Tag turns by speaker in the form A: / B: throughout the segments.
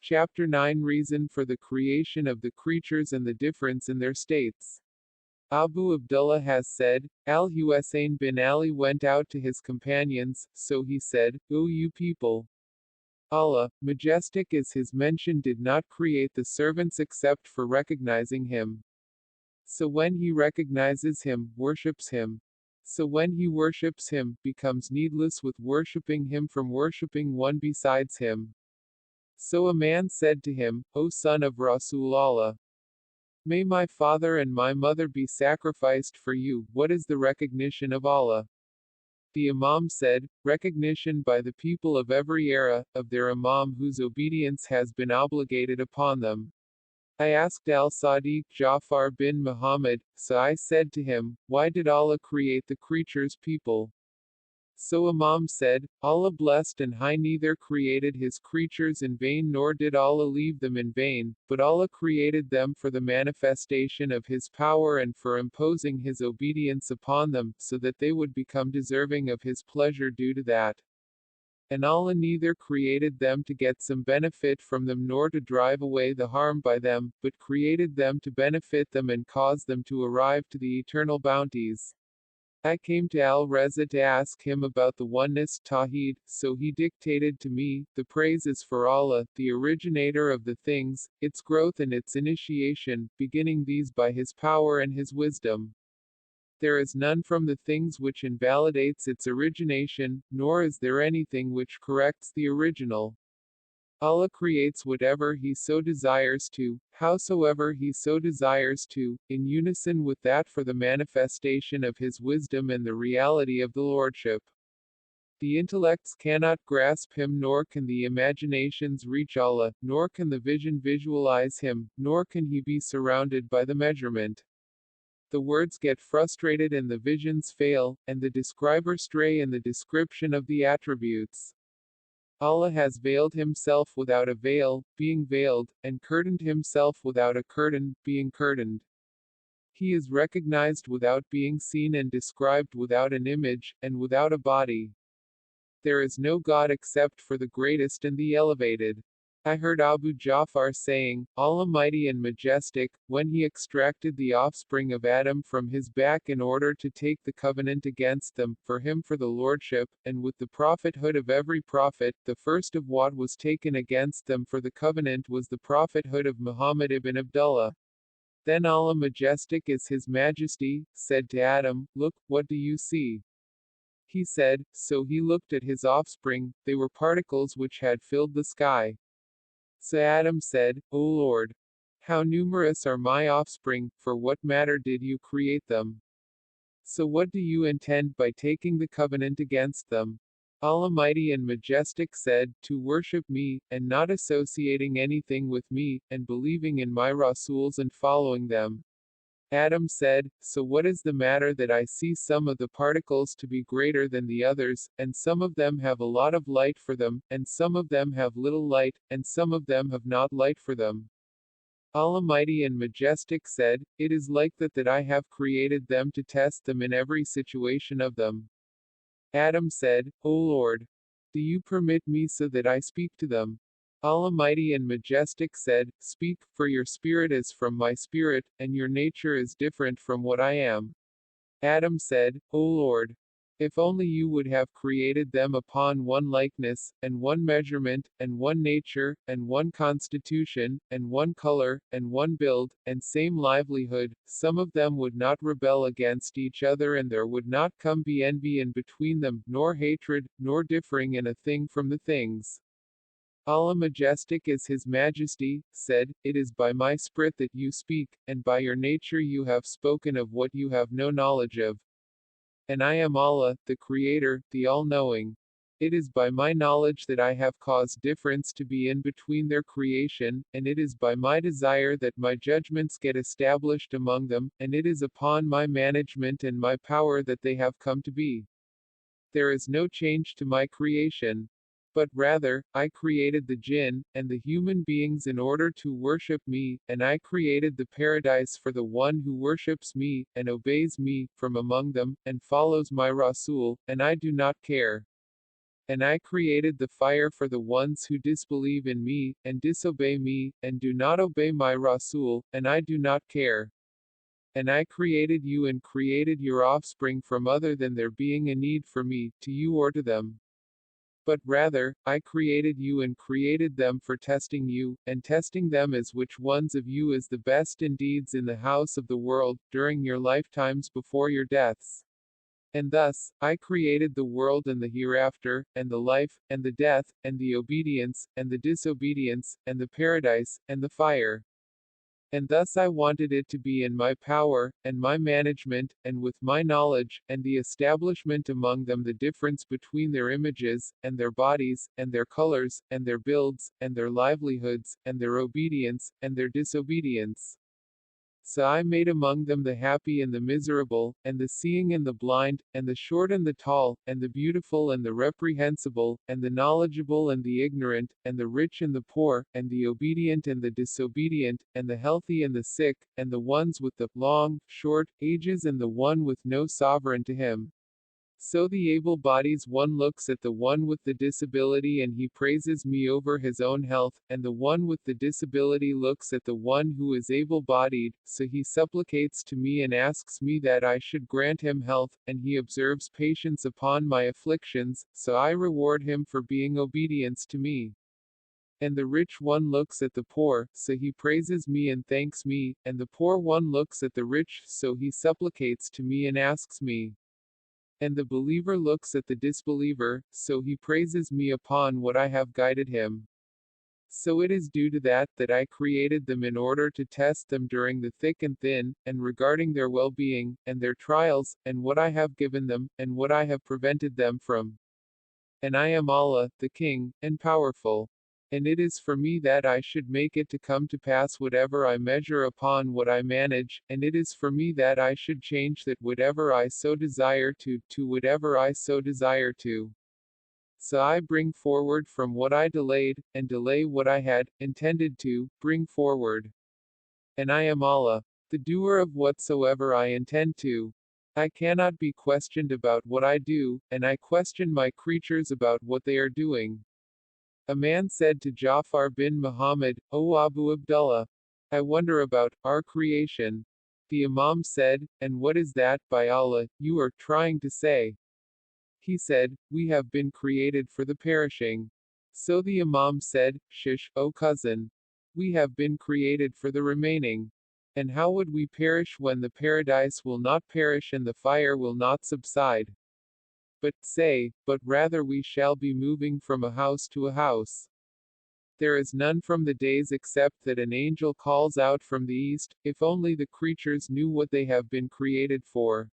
A: Chapter 9 Reason for the creation of the creatures and the difference in their states. Abu Abdullah has said, Al-Husayn bin Ali went out to his companions, so he said, O you people! Allah, majestic is his mention, did not create the servants except for recognizing him. So when he recognizes him, worships him. So when he worships him, becomes needless with worshipping him from worshipping one besides him. So a man said to him, O son of Rasul Allah, may my father and my mother be sacrificed for you, what is the recognition of Allah? The Imam said, recognition by the people of every era, of their Imam whose obedience has been obligated upon them. I asked al-Sadiq Ja'far bin Muhammad, so I said to him, why did Allah create the creatures people? So Imam said, Allah blessed and high neither created his creatures in vain nor did Allah leave them in vain, but Allah created them for the manifestation of his power and for imposing his obedience upon them, so that they would become deserving of his pleasure due to that. And Allah neither created them to get some benefit from them nor to drive away the harm by them, but created them to benefit them and cause them to arrive to the eternal bounties. I came to Al-Reza to ask him about the oneness, Tawheed, so he dictated to me, the praise is for Allah, the originator of the things, its growth and its initiation, beginning these by his power and his wisdom. There is none from the things which invalidates its origination, nor is there anything which corrects the original. Allah creates whatever He so desires to, howsoever He so desires to, in unison with that for the manifestation of His wisdom and the reality of the Lordship. The intellects cannot grasp Him, nor can the imaginations reach Allah, nor can the vision visualize Him, nor can He be surrounded by the measurement. The words get frustrated and the visions fail, and the describer stray in the description of the attributes. Allah has veiled himself without a veil, being veiled, and curtained himself without a curtain, being curtained. He is recognized without being seen and described without an image, and without a body. There is no God except for the greatest and the elevated. I heard Abu Ja'far saying, Almighty and Majestic, when he extracted the offspring of Adam from his back in order to take the covenant against them, for him for the lordship, and with the prophethood of every prophet, the first of what was taken against them for the covenant was the prophethood of Muhammad ibn Abdullah. Then Allah Majestic is His Majesty, said to Adam, Look, what do you see? He said, so he looked at his offspring, they were particles which had filled the sky. So Adam said, O Lord, how numerous are my offspring, for what matter did you create them? So what do you intend by taking the covenant against them? Almighty and Majestic said, to worship me, and not associating anything with me, and believing in my Rasuls and following them. Adam said, so what is the matter that I see some of the particles to be greater than the others, and some of them have a lot of light for them, and some of them have little light, and some of them have not light for them. Almighty and Majestic said, it is like that I have created them to test them in every situation of them. Adam said, O Lord, do you permit me so that I speak to them? Almighty and Majestic said, Speak, for your spirit is from my spirit, and your nature is different from what I am. Adam said, O Lord, if only you would have created them upon one likeness, and one measurement, and one nature, and one constitution, and one color, and one build, and same livelihood, some of them would not rebel against each other, and there would not come be envy in between them, nor hatred, nor differing in a thing from the things. Allah Majestic is His Majesty, said, it is by my spirit that you speak, and by your nature you have spoken of what you have no knowledge of. And I am Allah, the Creator, the All-Knowing. It is by my knowledge that I have caused difference to be in between their creation, and it is by my desire that my judgments get established among them, and it is upon my management and my power that they have come to be. There is no change to my creation. But rather, I created the jinn, and the human beings in order to worship me, and I created the paradise for the one who worships me, and obeys me, from among them, and follows my Rasul, and I do not care. And I created the fire for the ones who disbelieve in me, and disobey me, and do not obey my Rasul, and I do not care. And I created you and created your offspring from other than there being a need for me, to you or to them. But rather, I created you and created them for testing you, and testing them as which ones of you is the best in deeds in the house of the world, during your lifetimes before your deaths. And thus, I created the world and the hereafter, and the life, and the death, and the obedience, and the disobedience, and the paradise, and the fire. And thus I wanted it to be in my power, and my management, and with my knowledge, and the establishment among them the difference between their images, and their bodies, and their colors, and their builds, and their livelihoods, and their obedience, and their disobedience. So I made among them the happy and the miserable, and the seeing and the blind, and the short and the tall, and the beautiful and the reprehensible, and the knowledgeable and the ignorant, and the rich and the poor, and the obedient and the disobedient, and the healthy and the sick, and the ones with the long, short ages, and the one with no sovereign to him. So the able bodies one looks at the one with the disability and he praises me over his own health, and the one with the disability looks at the one who is able bodied, so he supplicates to me and asks me that I should grant him health, and he observes patience upon my afflictions, so I reward him for being obedience to me. And the rich one looks at the poor, so he praises me and thanks me, and the poor one looks at the rich, so he supplicates to me and asks me. And the believer looks at the disbeliever, so he praises me upon what I have guided him. So it is due to that I created them in order to test them during the thick and thin, and regarding their well-being, and their trials, and what I have given them, and what I have prevented them from. And I am Allah, the King, and powerful. And it is for me that I should make it to come to pass whatever I measure upon what I manage, and it is for me that I should change that whatever I so desire to whatever I so desire to. So I bring forward from what I delayed, and delay what I had intended to bring forward. And I am Allah, the doer of whatsoever I intend to. I cannot be questioned about what I do, and I question my creatures about what they are doing. A man said to Ja'far bin Muhammad, O Abu Abdullah, I wonder about our creation. The Imam said, and what is that, by Allah, you are trying to say? He said, we have been created for the perishing. So the Imam said, Shish, O cousin. We have been created for the remaining. And how would we perish when the paradise will not perish and the fire will not subside? But say, but rather we shall be moving from a house to a house. There is none from the days except that an angel calls out from the east, if only the creatures knew what they have been created for.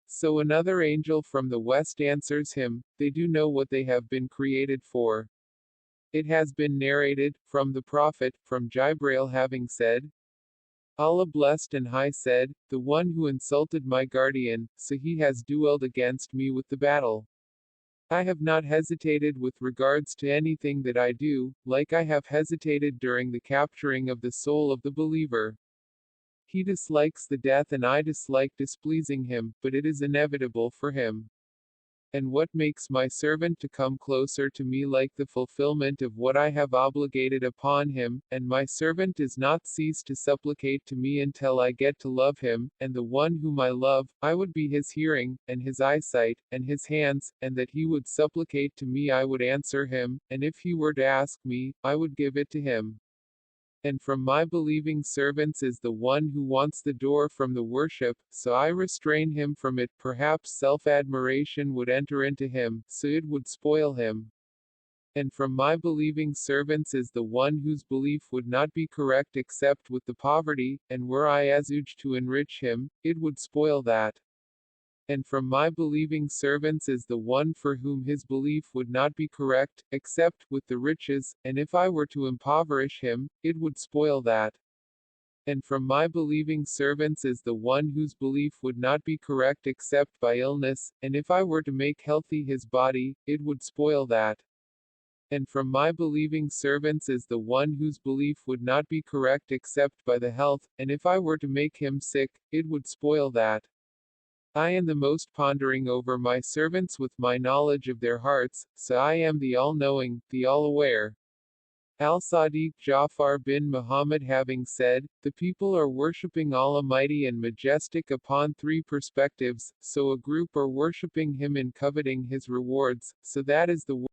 A: So another angel from the west answers him, they do know what they have been created for. It has been narrated, from the Prophet, from Jibrail having said, Allah blessed and high said, the one who insulted my guardian, so he has duelled against me with the battle. I have not hesitated with regards to anything that I do, like I have hesitated during the capturing of the soul of the believer. He dislikes the death and I dislike displeasing him, but it is inevitable for him. And what makes my servant to come closer to me like the fulfillment of what I have obligated upon him, and my servant does not cease to supplicate to me until I get to love him, and the one whom I love, I would be his hearing, and his eyesight, and his hands, and that he would supplicate to me I would answer him, and if he were to ask me, I would give it to him. And from my believing servants is the one who wants the door from the worship, so I restrain him from it. Perhaps self-admiration would enter into him, so it would spoil him. And from my believing servants is the one whose belief would not be correct except with the poverty, and were I Azuj to enrich him, it would spoil that. And from my believing servants is the one for whom his belief would not be correct, except with the riches, and if I were to impoverish him, it would spoil that. And from my believing servants is the one whose belief would not be correct except by illness, and if I were to make healthy his body, it would spoil that. And from my believing servants is the one whose belief would not be correct except by the health, and if I were to make him sick, it would spoil that. I am the most pondering over my servants with my knowledge of their hearts, so I am the all-knowing, the all-aware. Al-Sadiq Jafar bin Muhammad having said, the people are worshipping Allah mighty and majestic upon three perspectives, so a group are worshipping him and coveting his rewards, so that is the